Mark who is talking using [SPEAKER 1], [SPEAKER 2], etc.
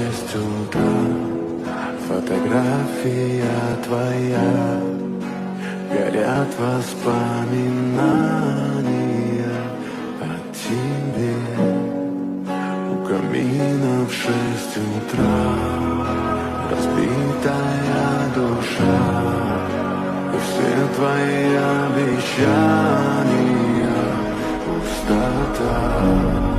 [SPEAKER 1] 6 утра, фотография твоя, горят воспоминания о тебе. У камина в 6 утра разбитая душа, и все твои обещания пустота.